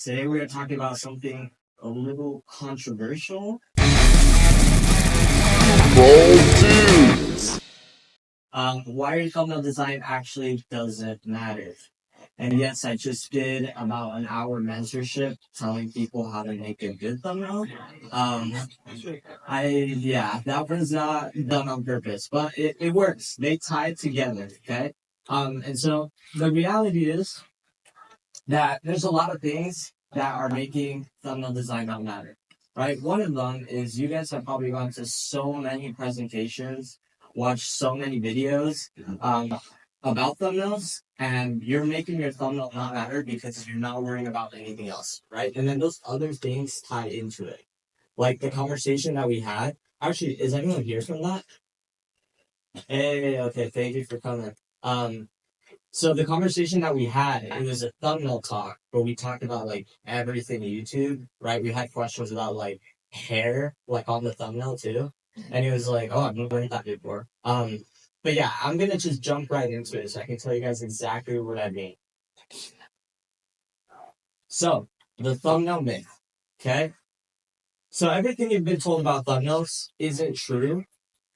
Today we're talking about something a little controversial. Why your thumbnail design actually doesn't matter. And yes, I just did about an hour mentorship telling people how to make a good thumbnail. Um, that was not done on purpose, but it works. They tie together, okay? And so the reality is that there's a lot of things that are making thumbnail design not matter, right? One of them is you guys have probably gone to so many presentations, watched so many videos about thumbnails, and you're making your thumbnail not matter because you're not worrying about anything else, right? And then those other things tie into it. Like the conversation that we had. Actually, is anyone here from that? Hey, okay, thank you for coming. So the conversation that we had, it was a thumbnail talk, but we talked about like everything YouTube, right? We had questions about like hair, like on the thumbnail too. And he was like, "Oh, I've never heard that before." But yeah, I'm gonna just jump right into it so I can tell you guys exactly what I mean. So the thumbnail myth, okay? So everything you've been told about thumbnails isn't true,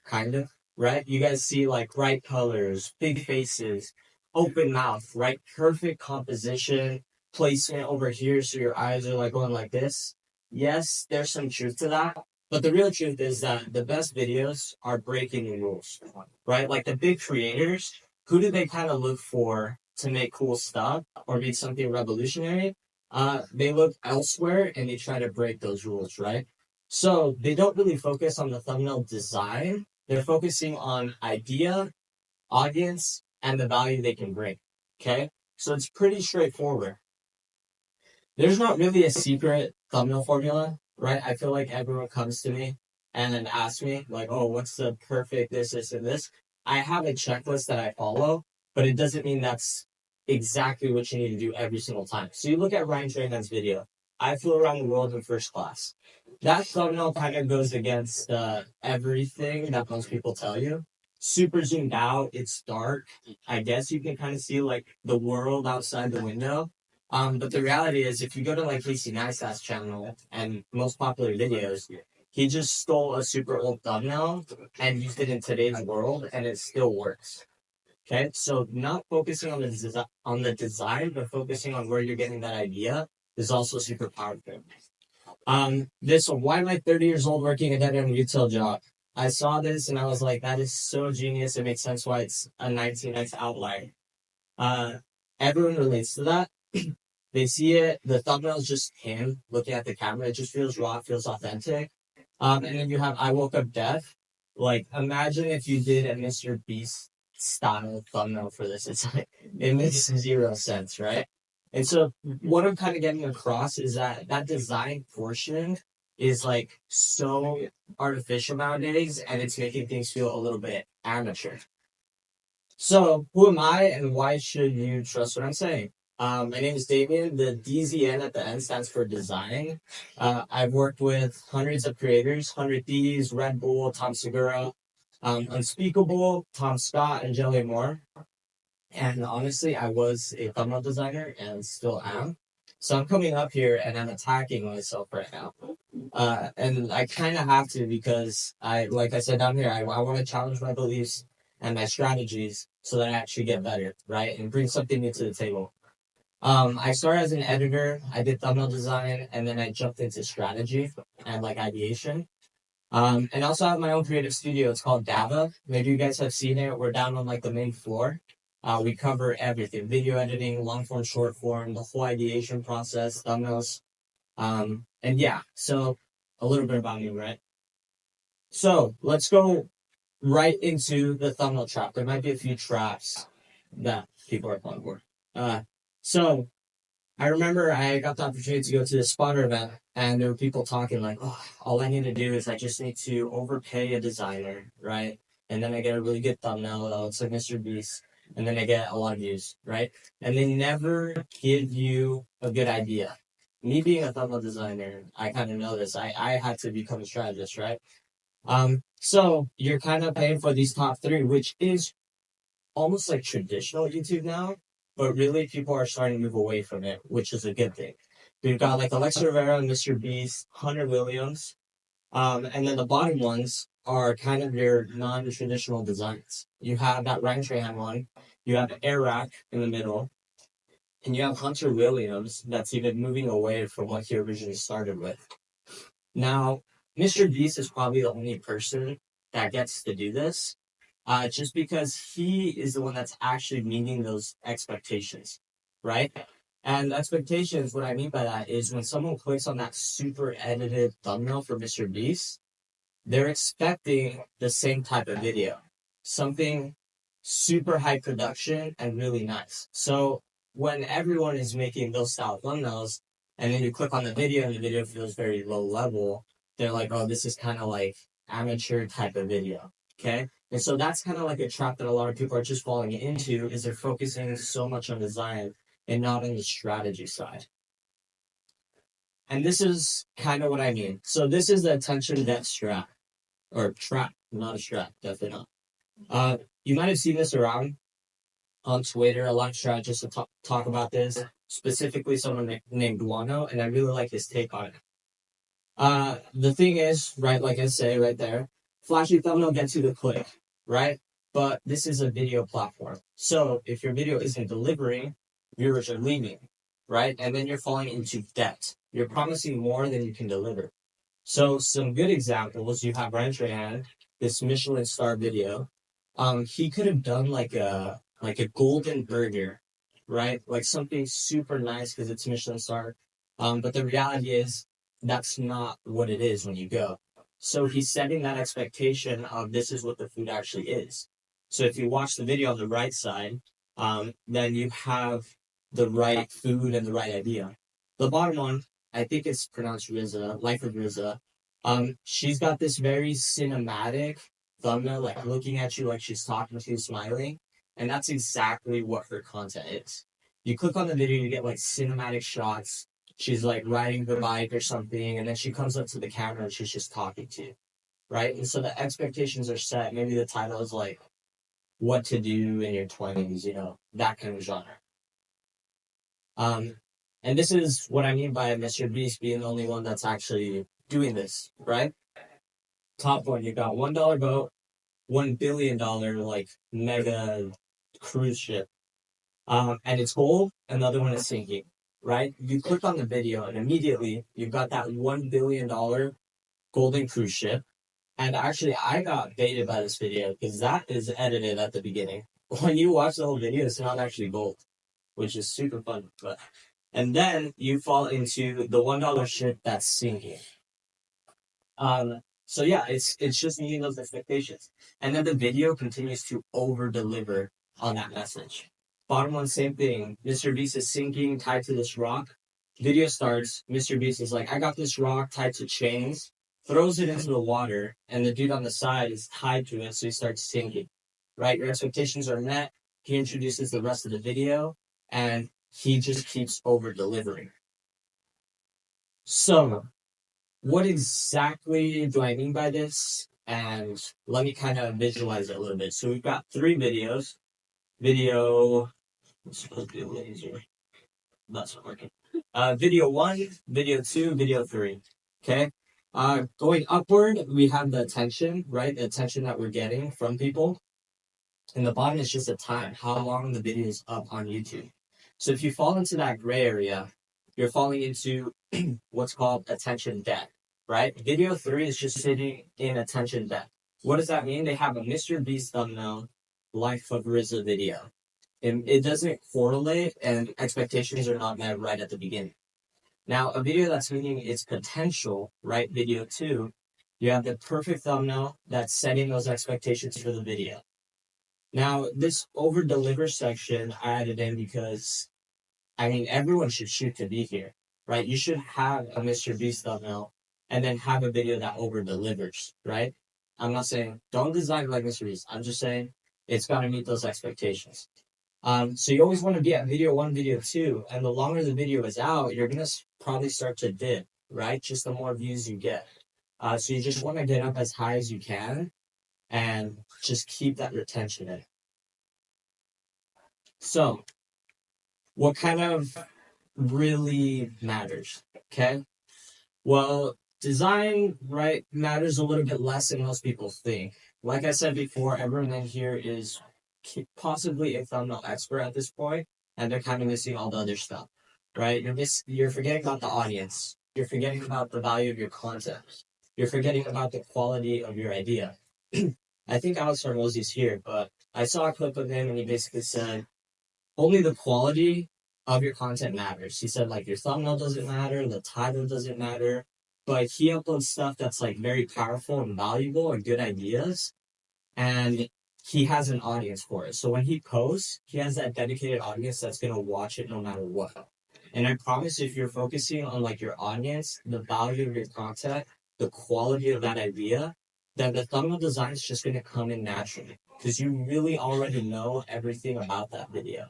kind of, right? You guys see like bright colors, big faces, open mouth, right? Perfect composition, placement over here so your eyes are like going like this. Yes, there's some truth to that. But the real truth is that the best videos are breaking the rules, right? Like the big creators, who do they kind of look for to make cool stuff or make something revolutionary? They look elsewhere and they try to break those rules, right? So they don't really focus on the thumbnail design. They're focusing on idea, audience, and the value they can bring. Okay? So it's pretty straightforward. There's not really a secret thumbnail formula, right? I feel like everyone comes to me and then asks me, like, oh, what's the perfect this, and this? I have a checklist that I follow, but it doesn't mean that's exactly what you need to do every single time. So you look at Ryan Trahan's video. I flew around the world in first class. That thumbnail kind of goes against everything that most people tell you. Super zoomed out. It's dark. I guess you can kind of see like the world outside the window. But the reality is, if you go to like Casey Neistat's channel and most popular videos, he just stole a super old thumbnail and used it in today's world, and it still works. Okay, so not focusing on the design, but focusing on where you're getting that idea is also super powerful. This why am I 30 years old working a dead end retail job? I saw this and I was like, that is so genius. It makes sense why it's a 19x outlier. Everyone relates to that. They see it, the thumbnail is just him looking at the camera. It just feels raw, it feels authentic. And then you have I Woke Up Deaf. Like, imagine if you did a Mr. Beast style thumbnail for this. It's like, it makes zero sense, right? And so, what I'm kind of getting across is that that design portion is like so artificial nowadays, and it's making things feel a little bit amateur. So, who am I and why should you trust what I'm saying? My name is Damien. The DZN at the end stands for design. I've worked with hundreds of creators, 100 Thieves, Red Bull, Tom Segura, Unspeakable, Tom Scott, and Jelly Moore. And honestly, I was a thumbnail designer and still am. So I'm coming up here and I'm attacking myself right now. And I kind of have to because like I said down here, I want to challenge my beliefs and my strategies so that I actually get better, right? And bring something new to the table. I started as an editor. I did thumbnail design, and then I jumped into strategy and like ideation. And I also have my own creative studio. It's called Dava. Maybe you guys have seen it. We're down on like the main floor. We cover everything: video editing, long form, short form, the whole ideation process, thumbnails. And yeah, so a little bit about me, right? So let's go right into the thumbnail trap. There might be a few traps that people are falling for. So I remember I got the opportunity to go to the spotter event, and there were people talking like, "Oh, all I need to do is I just need to overpay a designer, right? And then I get a really good thumbnail that looks like Mr. Beast, and then I get a lot of views, right? And they never give you a good idea. Me being a thumbnail designer, I kind of know this. I had to become a strategist, right? So you're kind of paying for these top three, which is almost like traditional YouTube now, but really people are starting to move away from it, which is a good thing. We've got like Alexa Rivera, Mr. Beast, Hunter Williams. And then the bottom ones are kind of your non-traditional designs. You have that Ryan Trahan one. You have Arak in the middle. And you have Hunter Williams that's even moving away from what he originally started with. Now, Mr. Beast is probably the only person that gets to do this, just because he is the one that's actually meeting those expectations, right? And expectations, what I mean by that is when someone clicks on that super edited thumbnail for Mr. Beast, they're expecting the same type of video, something super high production and really nice. So when everyone is making those style thumbnails, and then you click on the video and the video feels very low level, they're like, oh, this is kind of like amateur type of video. Okay. And so that's kind of like a trap that a lot of people are just falling into, is they're focusing so much on design and not on the strategy side. And this is kind of what I mean. So this is the attention depth strap, or trap, not a strap, definitely not. You might have seen this around on Twitter. A lot of strategists talk about this, specifically someone named Guano, and I really like his take on it. The thing is, right, like I say right there, flashy thumbnail gets you to click, right? But this is a video platform. So if your video isn't delivering, viewers are leaving, right? And then you're falling into debt. You're promising more than you can deliver. So some good examples, you have Ryan Trahan, this Michelin star video. He could have done like a golden burger, right? Like something super nice because it's Michelin star. But the reality is that's not what it is when you go. So he's setting that expectation of this is what the food actually is. So if you watch the video on the right side, then you have the right food and the right idea. The bottom one, I think it's pronounced Riza, Life of Riza. She's got this very cinematic thumbnail, like looking at you like she's talking to you, smiling. And that's exactly what her content is. You click on the video, you get like cinematic shots. She's like riding the bike or something, and then she comes up to the camera and she's just talking to you, right? And so the expectations are set. Maybe the title is like what to do in your 20s, that kind of genre. And this is what I mean by Mr. Beast being the only one that's actually doing this, right? Top one, you got $1 boat, $1 billion like mega cruise ship. And it's gold, and the other one is sinking, right? You click on the video and immediately you've got that $1 billion golden cruise ship. And actually I got baited by this video because that is edited at the beginning. When you watch the whole video, it's not actually gold, which is super fun. And then you fall into the $1 ship that's sinking. So yeah, it's just meeting those expectations. And then the video continues to over deliver on that message. Bottom one, same thing. Mr. Beast is sinking, tied to this rock. Video starts, Mr. Beast is like, I got this rock tied to chains, throws it into the water, and the dude on the side is tied to it, so he starts sinking. Right? Your expectations are met. He introduces the rest of the video, and he just keeps over delivering. So, what exactly do I mean by this? And let me kind of visualize it a little bit. So we've got 3 videos. Video, it's supposed to be a little easier. That's not working. Video 1, video 2, video 3. Okay. Going upward, we have the attention, right? The attention that we're getting from people. And the bottom is just the time, how long the video is up on YouTube. So if you fall into that gray area, you're falling into what's called attention debt, right? Video 3 is just sitting in attention debt. What does that mean? They have a Mr. Beast thumbnail, Life of Rizza video. And it doesn't correlate, and expectations are not met right at the beginning. Now, a video that's meeting its potential, right? Video 2, you have the perfect thumbnail that's setting those expectations for the video. Now, this over-deliver section I added in because, everyone should shoot to be here, right? You should have a Mr. Beast thumbnail and then have a video that over-delivers, right? I'm not saying don't design like Mr. Beast. I'm just saying it's got to meet those expectations. So you always want to be at video 1, video 2, and the longer the video is out, you're going to probably start to dip, right? Just the more views you get. So you just want to get up as high as you can and just keep that retention in. So, what kind of really matters. Okay. Well, design, right, matters a little bit less than most people think. Like I said before, everyone in here is possibly a thumbnail expert at this point, and they're kind of missing all the other stuff, right? You're forgetting about the audience. You're forgetting about the value of your content. You're forgetting about the quality of your idea. I think Alex Hormozzi's here, but I saw a clip of him, and he basically said only the quality of your content matters. He said like your thumbnail doesn't matter, the title doesn't matter, but he uploads stuff that's like very powerful and valuable and good ideas, and he has an audience for it. So when he posts, he has that dedicated audience that's gonna watch it no matter what. And I promise if you're focusing on like your audience, the value of your content, the quality of that idea, then the thumbnail design is just gonna come in naturally because you really already know everything about that video.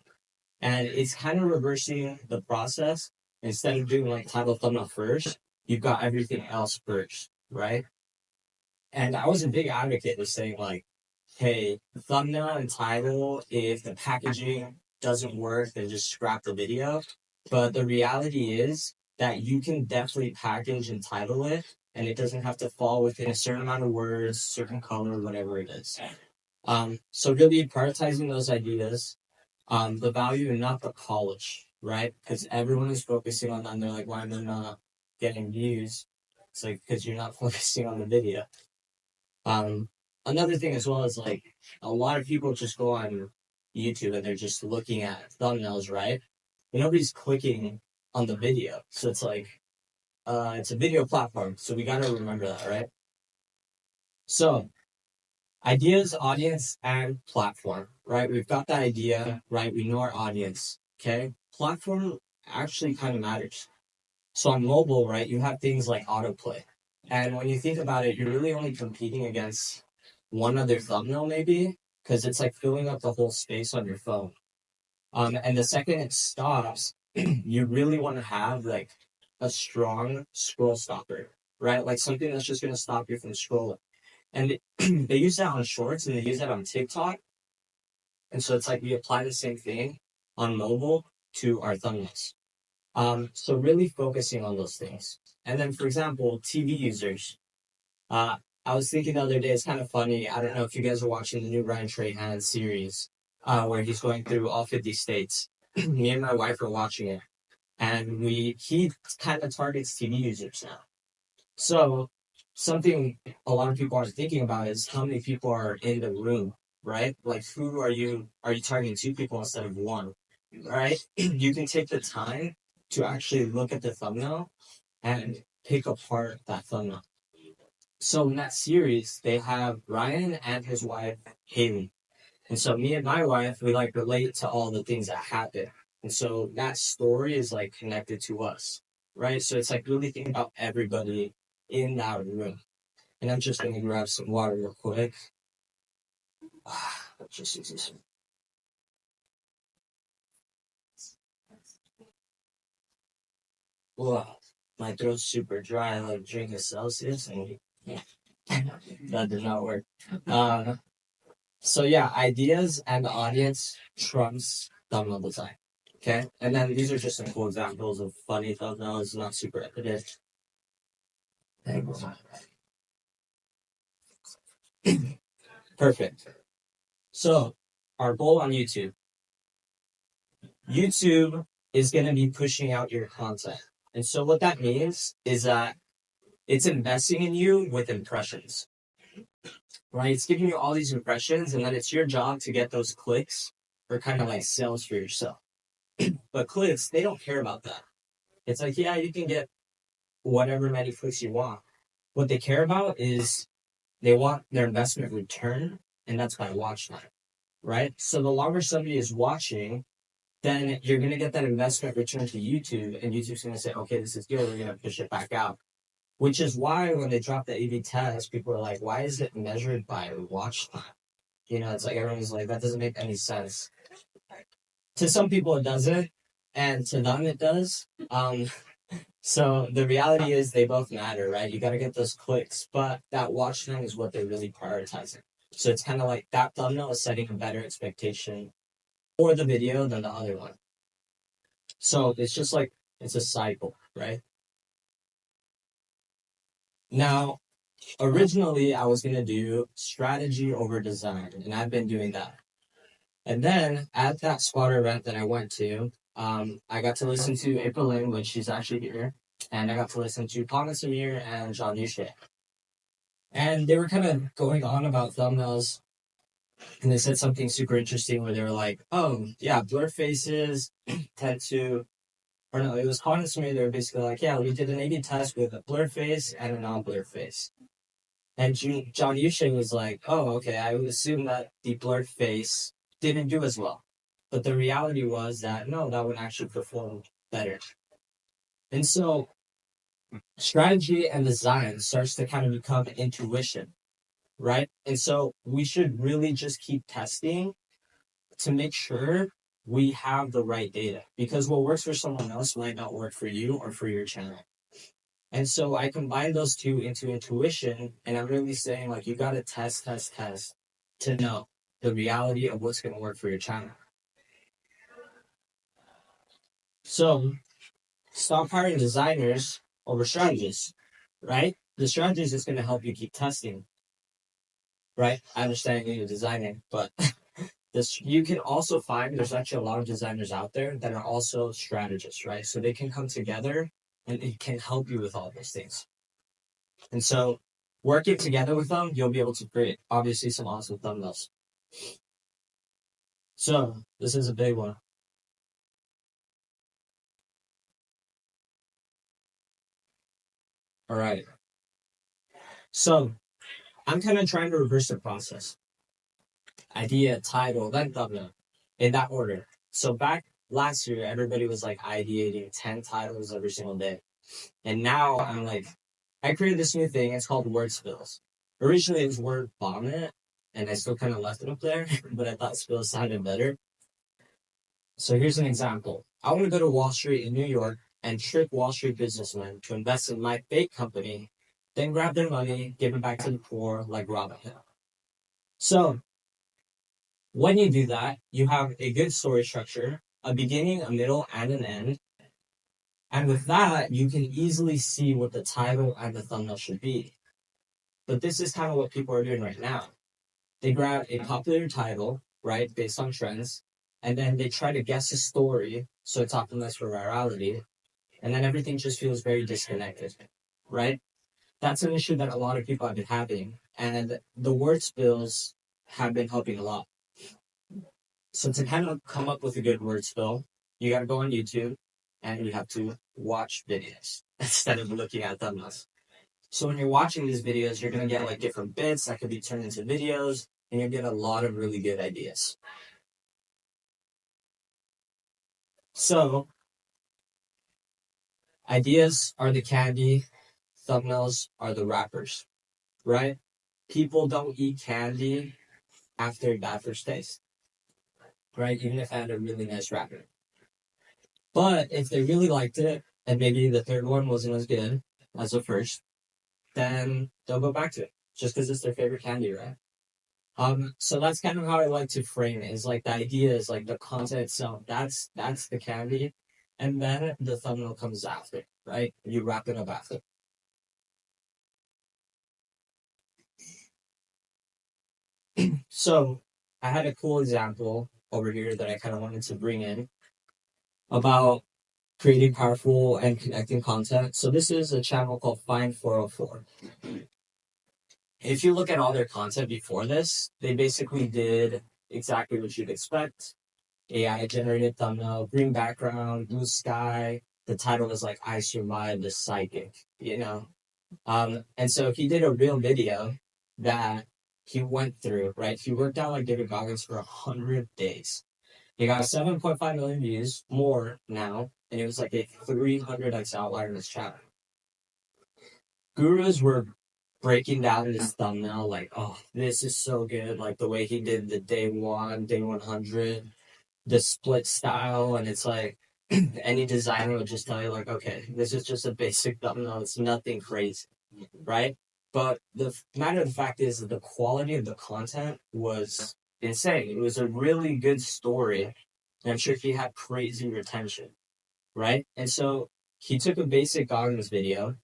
And it's kind of reversing the process. Instead of doing like title thumbnail first, you've got everything else first, right? And I was a big advocate of saying like, hey, thumbnail and title, if the packaging doesn't work, then just scrap the video. But the reality is that you can definitely package and title it, and it doesn't have to fall within a certain amount of words, certain color, whatever it is. So really prioritizing those ideas, the value and not the polish, right? Because everyone is focusing on that and they're like, why am I not getting views? It's like, because you're not focusing on the video. Another thing as well is like, a lot of people just go on YouTube and they're just looking at thumbnails, right? But nobody's clicking on the video. So it's like, it's a video platform. So we got to remember that, right? So ideas, audience, and platform, right? We've got the idea, right? We know our audience, okay? Platform actually kind of matters. So on mobile, right, you have things like autoplay. And when you think about it, you're really only competing against one other thumbnail, maybe, because it's like filling up the whole space on your phone. And the second it stops, you really want to have like a strong scroll stopper, right? Like something that's just going to stop you from scrolling. And they use that on shorts and they use that on TikTok. And so it's like we apply the same thing on mobile to our thumbnails. So really focusing on those things. And then, for example, TV users. I was thinking the other day, it's kind of funny. I don't know if you guys are watching the new Ryan Trahan series, where he's going through all 50 states. Me and my wife are watching it, and he kind of targets TV users now. So something a lot of people aren't thinking about is how many people are in the room, right? Like who are you targeting two people instead of one, right? You can take the time to actually look at the thumbnail and pick apart that thumbnail. So in that series, they have Ryan and his wife Haley. And so me and my wife, we like relate to all the things that happen. And so that story is like connected to us, right? So it's like really thinking about everybody in that room. And I'm just gonna grab some water real quick. Just use this. Wow, my throat's super dry. I like drink a Celsius, and that did not work. So yeah, ideas and the audience trumps thumbnail design. Okay, and then these are just some cool examples of funny thumbnails, not super repetitive. Perfect. So our goal on YouTube. YouTube is going to be pushing out your content. And so what that means is that it's investing in you with impressions, right? It's giving you all these impressions, and then it's your job to get those clicks or kind of like sales for yourself. But clicks, they don't care about that. It's like, yeah, you can get whatever many clicks you want. What they care about is they want their investment return, and that's by watch time, right? So the longer somebody is watching, then you're going to get that investment return to YouTube, and YouTube's going to say, okay, this is good, we're going to push it back out. Which is why when they drop the A/B test, people are like, why is it measured by watch time? You know, it's like everyone's like, that doesn't make any sense. To some people, it doesn't, and to them, it does. So the reality is they both matter, right? You got to get those clicks, but that watch time is what they're really prioritizing. So it's kind of like that thumbnail is setting a better expectation for the video than the other one. So it's just like, it's a cycle, right? Now, originally I was going to do strategy over design, and I've been doing that. And then at that spotter event that I went to, I got to listen to April Lynn, which she's actually here, and I got to listen to Pana Samir and John Yushe. And they were kind of going on about thumbnails, and they said something super interesting where they were like, oh, yeah, blur faces tend to, or no, it was Pana Samir, they were basically like, yeah, we did an A/B test with a blur face and a non-blur face. And John Yushe was like, oh, okay, I would assume that the blurred face didn't do as well. But the reality was that no, that would actually perform better. And so strategy and design starts to kind of become intuition, right? And so we should really just keep testing to make sure we have the right data, because what works for someone else might not work for you or for your channel. And so I combine those two into intuition, and I'm really saying, like, you got to test to know the reality of what's going to work for your channel. So stop hiring designers over strategists, right? The strategist is going to help you keep testing, right? I understand you're designing, but this, you can also find there's actually a lot of designers out there that are also strategists, right? So they can come together and it can help you with all those things. And so working together with them, you'll be able to create obviously some awesome thumbnails. So this is a big one. All right. So I'm kind of trying to reverse the process. Idea, title, then thumbnail, in that order. So back last year, everybody was like ideating 10 titles every single day. And now I'm like, I created this new thing. It's called word spills. Originally it was word vomit, and I still kind of left it up there, but I thought spills sounded better. So here's an example. I want to go to Wall Street in New York and trick Wall Street businessmen to invest in my fake company, then grab their money, give it back to the poor like Robin Hood. So when you do that, you have a good story structure, a beginning, a middle, and an end. And with that, you can easily see what the title and the thumbnail should be. But this is kind of what people are doing right now. They grab a popular title, right, based on trends, and then they try to guess a story, so it's optimized for virality, and then everything just feels very disconnected, right? That's an issue that a lot of people have been having, and the word spills have been helping a lot. So to kind of come up with a good word spill, you got to go on YouTube and you have to watch videos instead of looking at thumbnails. So when you're watching these videos, you're going to get like different bits that could be turned into videos, and you'll get a lot of really good ideas. So ideas are the candy, thumbnails are the wrappers, right? People don't eat candy after a bad first taste, right? Even if I had a really nice wrapper. But if they really liked it, and maybe the third one wasn't as good as the first, then they'll go back to it just because it's their favorite candy, right? So that's kind of how I like to frame it. Is like the idea is like the content itself. That's the candy, and then the thumbnail comes after, right? You wrap it up after. So I had a cool example over here that I kind of wanted to bring in about creating powerful and connecting content. So this is a channel called Find 404. If you look at all their content before this, they basically did exactly what you'd expect. AI generated thumbnail, green background, blue sky. The title was like I Survived the Psychic, you know? And so he did a real video that he went through, right? He worked out like David Goggins for 100 days. He got 7.5 million views, more now, and it was like a 300x outlier in his channel. Gurus were breaking down his thumbnail like, oh, this is so good. Like the way he did the day one, day 100, the split style. And it's like, any designer would just tell you, like, okay, this is just a basic thumbnail. It's nothing crazy, right? But the matter of the fact is that the quality of the content was insane. It was a really good story. And I'm sure he had crazy retention. right? And so he took a basic Goggins video,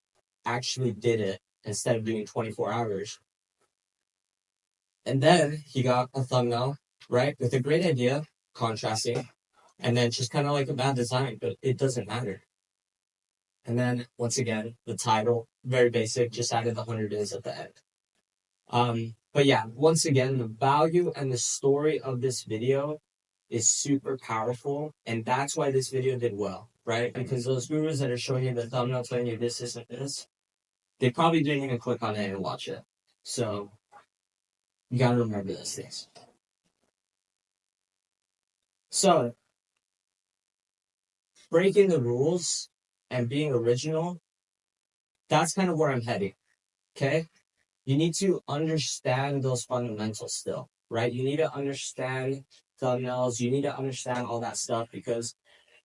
actually did it instead of doing 24 hours. And then he got a thumbnail, right, with a great idea, contrasting, and then just kind of like a bad design, but it doesn't matter. And then once again, the title, very basic, just added the 100 days at the end. But yeah, once again, the value and the story of this video is super powerful, and that's why this video did well, right? Because those gurus that are showing you the thumbnail telling you this isn't this, they probably didn't even click on it and watch it. So you gotta remember those things. So breaking the rules and being original, that's kind of where I'm heading. Okay? You need to understand those fundamentals still, right? You need to understand thumbnails. You need to understand all that stuff, because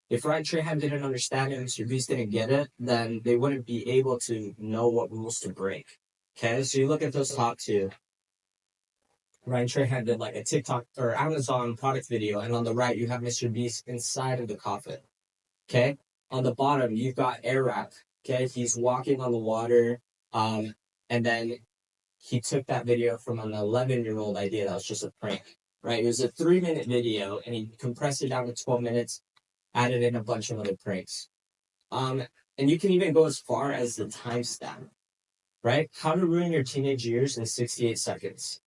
if Ryan Trahan didn't understand it and Mr. Beast didn't get it, then they wouldn't be able to know what rules to break. Okay, so you look at those top two. Ryan Trahan did like a TikTok or Amazon product video, and on the right you have Mr. Beast inside of the coffin. Okay, on the bottom you've got Airwrap. Okay, he's walking on the water, and then he took that video from an 11-year-old idea that was just a prank. Right, it was a 3-minute video, and he compressed it down to 12 minutes. Added in a bunch of other pranks. And you can even go as far as the timestamp, right? How to ruin your teenage years in 68 seconds.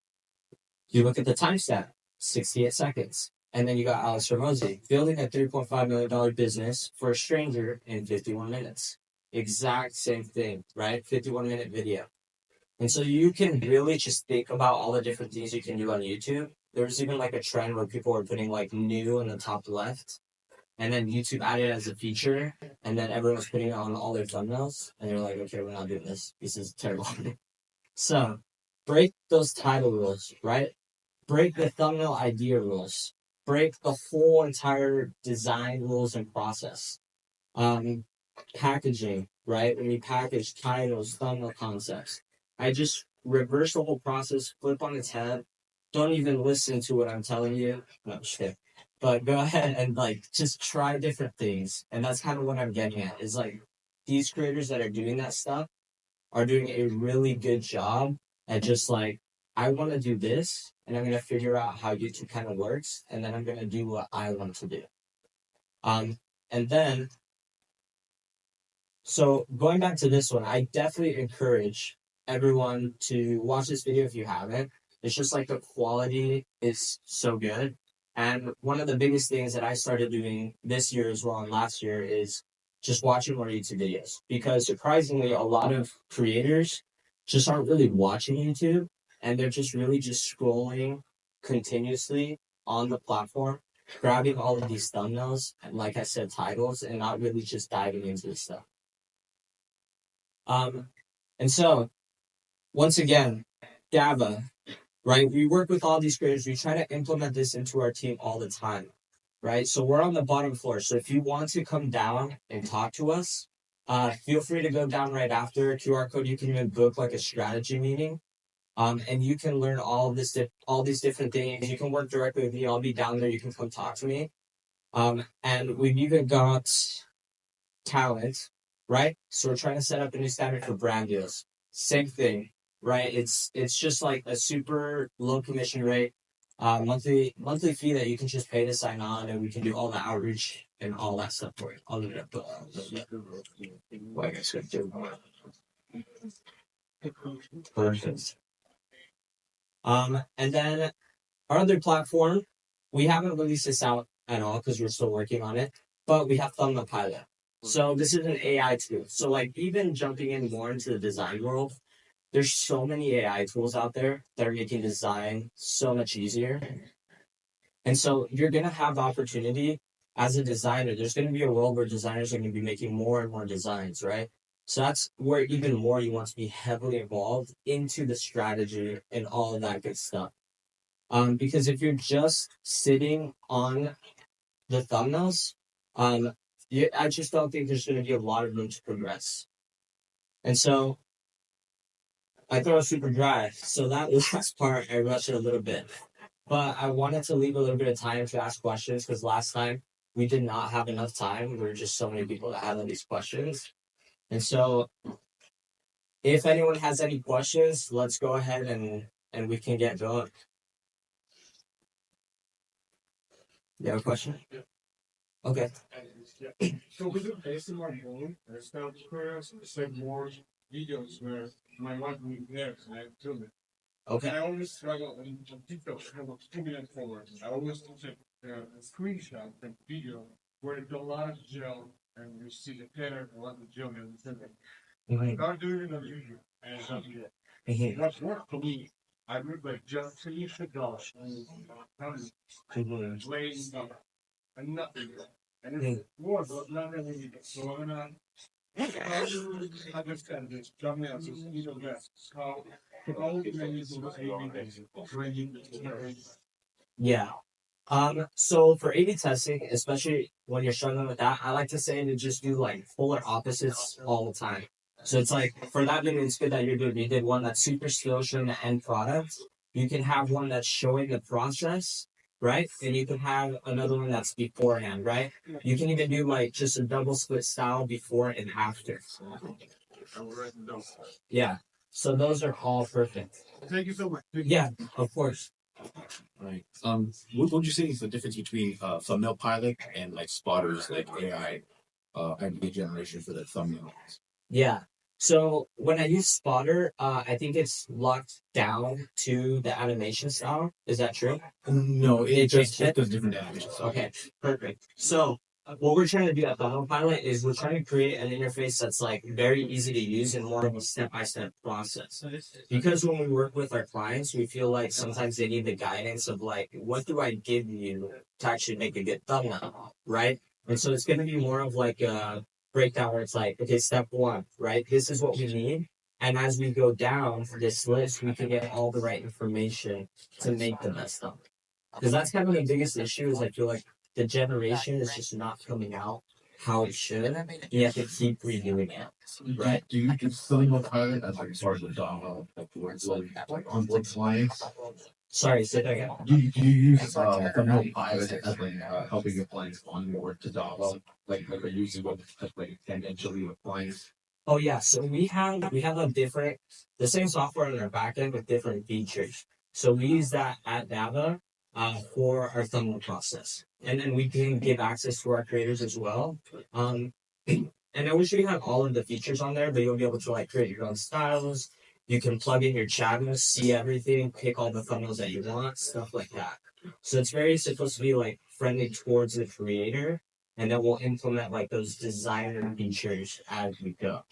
You look at the timestamp, 68 seconds. And then you got Alex Ramosi building a $3.5 million business for a stranger in 51 minutes. Exact same thing, right? 51-minute video. And so you can really just think about all the different things you can do on YouTube. There was even like a trend where people were putting like new in the top left. And then YouTube added it as a feature, and then everyone was putting it on all their thumbnails, and they're like, okay, we're not doing this. This is terrible. So, break those title rules, right? Break the thumbnail idea rules. Break the whole entire design rules and process. Packaging, right? When you package titles, thumbnail concepts. I just reverse the whole process, flip on its head. Don't even listen to what I'm telling you. No, just kidding. But go ahead and like just try different things. And that's kind of what I'm getting at, is like these creators that are doing that stuff are doing a really good job at just like, I want to do this, and I'm going to figure out how YouTube kind of works, and then I'm going to do what I want to do. And then, so going back to this one, I definitely encourage everyone to watch this video if you haven't. It's just like the quality is so good. And one of the biggest things that I started doing this year as well and last year is just watching more YouTube videos. Because surprisingly, a lot of creators just aren't really watching YouTube, and they're just really just scrolling continuously on the platform, grabbing all of these thumbnails and, like I said, titles, and not really just diving into this stuff. And so, once again, GABA, right? We work with all these creators. We try to implement this into our team all the time, right? So we're on the bottom floor. So if you want to come down and talk to us, feel free to go down right after. QR code, you can even book like a strategy meeting. And you can learn all these different things. You can work directly with me. I'll be down there. You can come talk to me. And we've even got talent, right? So we're trying to set up a new standard for brand deals. Same thing, right? It's just like a super low commission rate, monthly fee that you can just pay to sign on, and we can do all the outreach and all that stuff for you. I'll leave it up. Perfect. And then our other platform, we haven't released this out at all because we're still working on it, but we have Thumbnail Pilot. So this is an AI tool. So like even jumping in more into the design world, there's so many AI tools out there that are making design so much easier. And so you're going to have the opportunity as a designer. There's going to be a world where designers are going to be making more and more designs, right? So that's where even more you want to be heavily involved into the strategy and all of that good stuff. Because if you're just sitting on the thumbnails, I just don't think there's going to be a lot of room to progress. And so I throw super dry. So that last part, I rushed it a little bit. But I wanted to leave a little bit of time to ask questions, because last time we did not have enough time. There were just so many people that had all these questions. And so if anyone has any questions, let's go ahead and we can get going. You have a question? Yeah. Okay. So with the ASMR home, I started prayers, it's like more videos where my wife will be there and I film it. Okay. And I always struggle on TikTok, I have 2 minutes forward. I always take a screenshot from video where it's a lot of gel and you see the hair, a lot of gel and everything. I start doing it on YouTube and what's worked for me, I would like just finish the gosh and way and nothing. And it's more, but not really. So I'm gonna understand this. John Nelson, you know best. How all the menus in Yeah. So for A/B testing, especially when you're struggling with that, I like to say to just do like polar opposites all the time. So it's like for that video, it's good that you did one that's super still showing the end product. You can have one that's showing the process, right? And you can have another one that's beforehand, right? You can even do like just a double split style before and after. Yeah. So those are all perfect. Thank you so much. Yeah, of course. Right. What would you say is the difference between thumbnail pilot and like spotters, like AI idea generation for the thumbnail? Yeah. So when I use Spotter, I think it's locked down to the animation style. Is that true? No, It just it does different animations. Okay, perfect. So what we're trying to do at the Home Pilot is we're trying to create an interface that's like very easy to use and more of a step-by-step process. Because when we work with our clients, we feel like sometimes they need the guidance of like, what do I give you to actually make a good thumbnail, right? And so it's going to be more of like a breakdown where it's like, okay, step one, right? This is what we need. And as we go down this list, we can get all the right information to make the best thumbnail. Because that's kind of the biggest issue is I feel like the generation is just not coming out how it should. You have to keep redoing it, right? Do you use thumbnail pilot as like sort of the dom like where it's like on the clients? Sorry, say that again. Do you use thumbnail pilot as like helping your clients onboard to dom like are you using what like tangentially with clients? Oh yeah, so we have the same software on our backend with different features. So we use that at Dava for our thumbnail process, and then we can give access to our creators as well. And I wish we had all of the features on there, but you'll be able to like create your own styles. You can plug in your channels, see everything, pick all the thumbnails that you want, stuff like that. So it's very supposed to be like friendly towards the creator, and then we'll implement like those designer features as we go.